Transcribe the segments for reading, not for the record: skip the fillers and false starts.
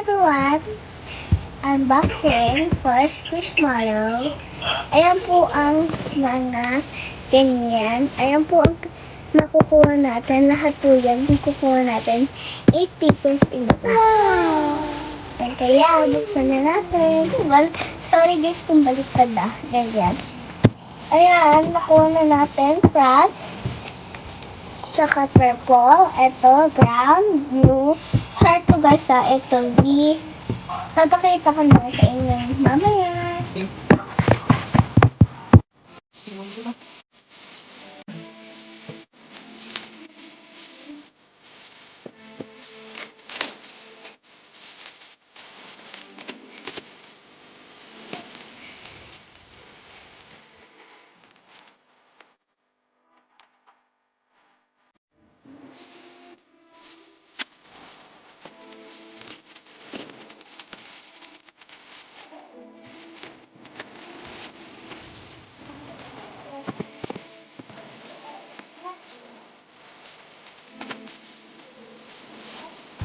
everyone! Unboxing for Squishmallow. Ayan po ang mga ganyan. Ayan po ang makukuha natin. Lahat po yan. Makukuha natin 8 pieces in the box. Wow! Kaya, buksan na natin. Well, sorry guys kung baliktad na. Ganyan. Ayan, nakuha na natin frog. Tsaka purple. Ito, brown, blue. Heart to guys ito, B. Papakita ko na sa inyo mamaya.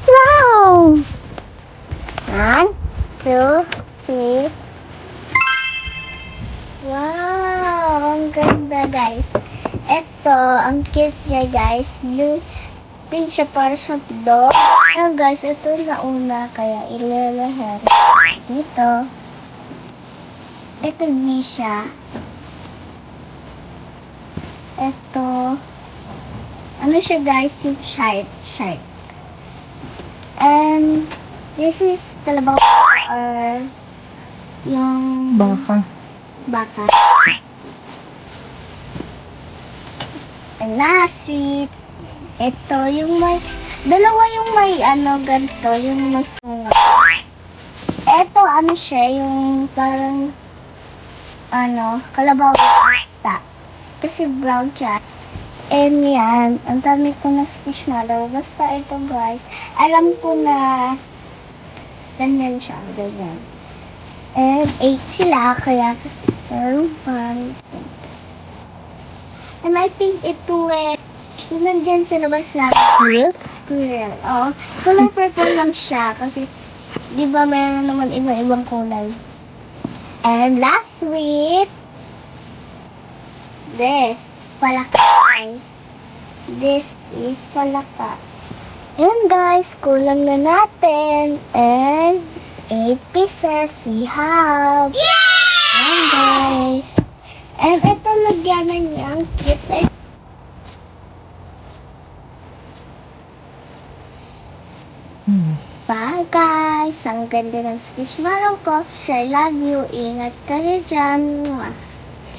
Wow! 1, 2, 3. Wow! Ang ganda guys. Ito, ang cute niya guys. Blue, pink siya para sa dog. Ayan guys, ito na una. Kaya ilalahat dito. Ito ni siya. Ito. Ano siya guys? Yung shark. And this is kalabaw yung Baka. And last sweet. Ito yung may dalawa yung may ganito, yung may sunga. Ito ano siya, yung parang kalabaw kasi brown siya. And yan, ang dami ko na Squishmallow. Basta ito guys, alam ko na ganyan siya, ganyan. And 8 sila, kaya meron pa. And I think ito yung nandyan sa labas na squirrel. Oo. Color purple lang siya kasi di ba meron naman iba-ibang kulay. And last week, this. Palaka guys. This is palaka. And guys, kulang na natin. And 8 pieces we have. Yeah! And guys. And ito nagyanan niya. Ang cute. Bye guys. Ang ganda ng Squishmallow ko. I love you. Ingat kayo dyan.